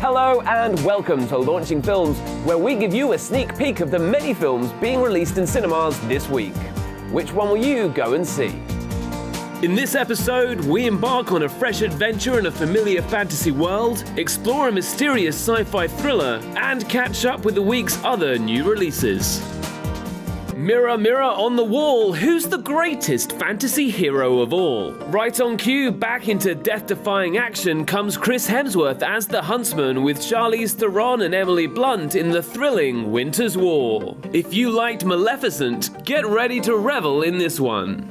Hello and welcome to Launching Films, where we give you a sneak peek of the many films being released in cinemas this week. Which one will you go and see? In this episode, we embark on a fresh adventure in a familiar fantasy world, explore a mysterious sci-fi thriller, and catch up with the week's other new releases. Mirror, mirror on the wall, who's the greatest fantasy hero of all? Right on cue, back into death-defying action comes Chris Hemsworth as the Huntsman with Charlize Theron and Emily Blunt in the thrilling Winter's War. If you liked Maleficent, get ready to revel in this one.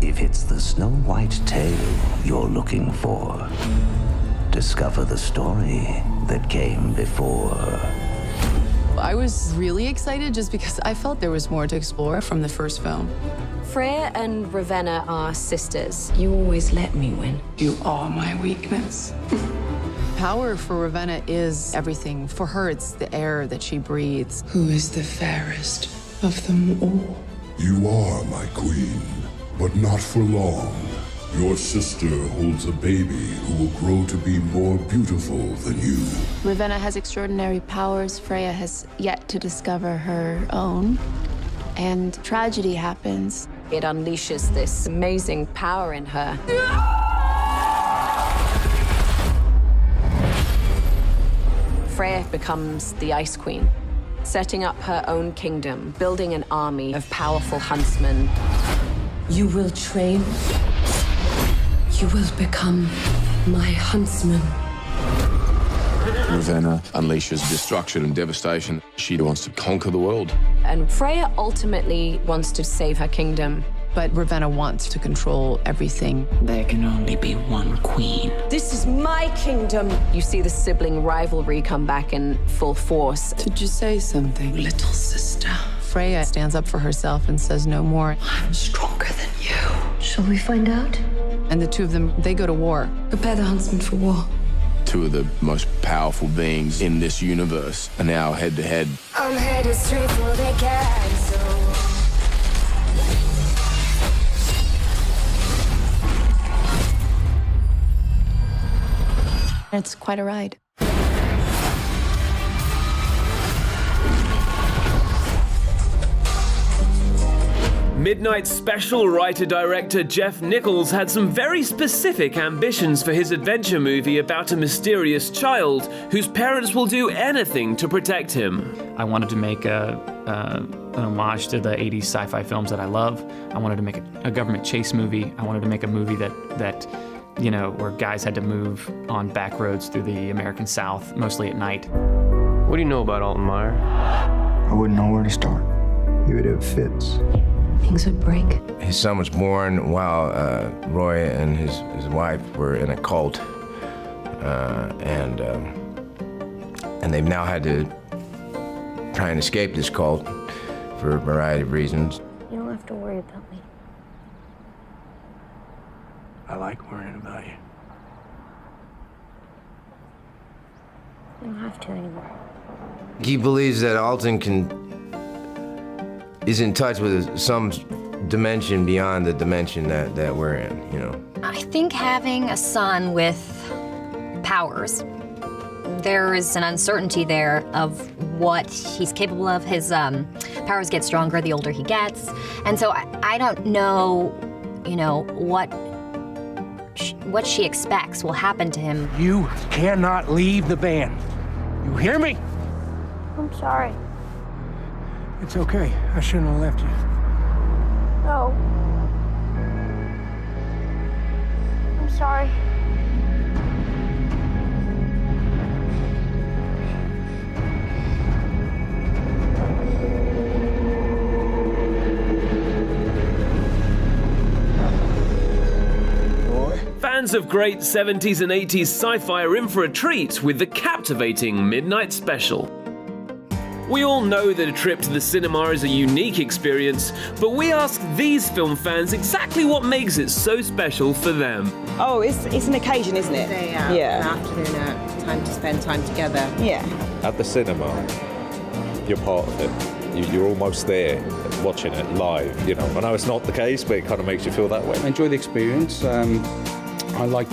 If it's the Snow White tale you're looking for, discover the story that came before. I was really excited just because I felt there was more to explore from the first film. Freya and Ravenna are sisters. You always let me win. You are my weakness. Power for Ravenna is everything. For her, it's the air that she breathes. Who is the fairest of them all? You are my queen, but not for long. Your sister holds a baby who will grow to be more beautiful than you. Ravenna has extraordinary powers. Freya has yet to discover her own. And tragedy happens. It unleashes this amazing power in her. Freya becomes the Ice Queen, setting up her own kingdom, building an army of powerful huntsmen. You will train. You will become my huntsman. Ravenna unleashes destruction and devastation. She wants to conquer the world. And Freya ultimately wants to save her kingdom. But Ravenna wants to control everything. There can only be one queen. This is my kingdom. You see the sibling rivalry come back in full force. Did you say something? Little sister. Freya stands up for herself and says no more. I'm stronger than you. Shall we find out? And the two of them, they go to war. Prepare the huntsman for war. Two of the most powerful beings in this universe are now head-to-head. I'm headed straight for the castle. It's quite a ride. Midnight Special writer-director Jeff Nichols had some very specific ambitions for his adventure movie about a mysterious child whose parents will do anything to protect him. I wanted to make an homage to the 80s sci-fi films that I love. I wanted to make a government chase movie. I wanted to make a movie that you know, where guys had to move on back roads through the American South, mostly at night. What do you know about Alton Meyer? I wouldn't know where to start. He would have fits. Things would break. His son was born while Roy and his wife were in a cult, and they've now had to try and escape this cult for a variety of reasons. You don't have to worry about me. I like worrying about you. You don't have to anymore. He believes that Alton is in touch with some dimension beyond the dimension that we're in, you know. I think having a son with powers, there is an uncertainty there of what he's capable of. His powers get stronger the older he gets. And so I don't know, you know, what she expects will happen to him. You cannot leave the band. You hear me? I'm sorry. It's okay. I shouldn't have left you. No. I'm sorry. Fans of great 70s and 80s sci-fi are in for a treat with the captivating Midnight Special. We all know that a trip to the cinema is a unique experience, but we ask these film fans exactly what makes it so special for them. Oh, it's an occasion, isn't it? Day out, yeah. An afternoon out, time to spend time together. Yeah. At the cinema, you're part of it. You're almost there, watching it live. You know, I know it's not the case, but it kind of makes you feel that way. I enjoy the experience. I like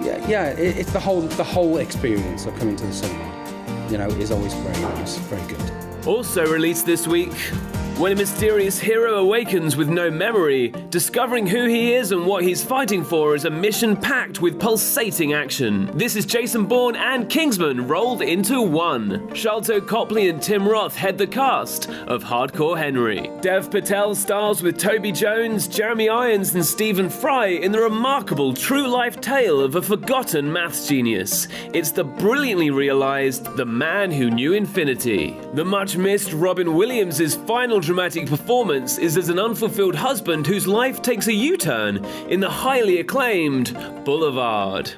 it's the whole experience of coming to the cinema. You know, is always very nice, very good. Also released this week, when a mysterious hero awakens with no memory, discovering who he is and what he's fighting for is a mission packed with pulsating action. This is Jason Bourne and Kingsman rolled into one. Sharlto Copley and Tim Roth head the cast of Hardcore Henry. Dev Patel stars with Toby Jones, Jeremy Irons and Stephen Fry in the remarkable true-life tale of a forgotten maths genius. It's the brilliantly realised The Man Who Knew Infinity. The much-missed Robin Williams' final dramatic performance is as an unfulfilled husband whose life takes a U-turn in the highly acclaimed Boulevard.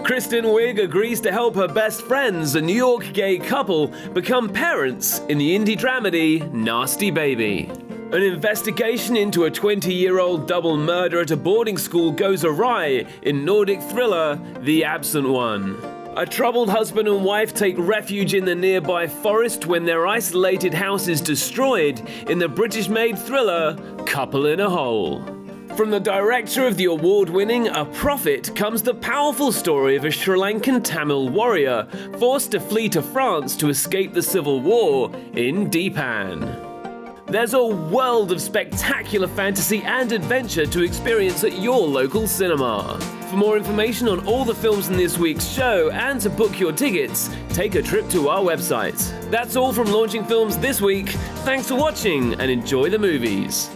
Kristen Wiig agrees to help her best friends, a New York gay couple, become parents in the indie dramedy Nasty Baby. An investigation into a 20-year-old double murder at a boarding school goes awry in Nordic thriller The Absent One. A troubled husband and wife take refuge in the nearby forest when their isolated house is destroyed in the British-made thriller Couple in a Hole. From the director of the award-winning A Prophet comes the powerful story of a Sri Lankan Tamil warrior forced to flee to France to escape the civil war in Deepan. There's a world of spectacular fantasy and adventure to experience at your local cinema. For more information on all the films in this week's show and to book your tickets, take a trip to our website. That's all from Launching Films this week. Thanks for watching and enjoy the movies.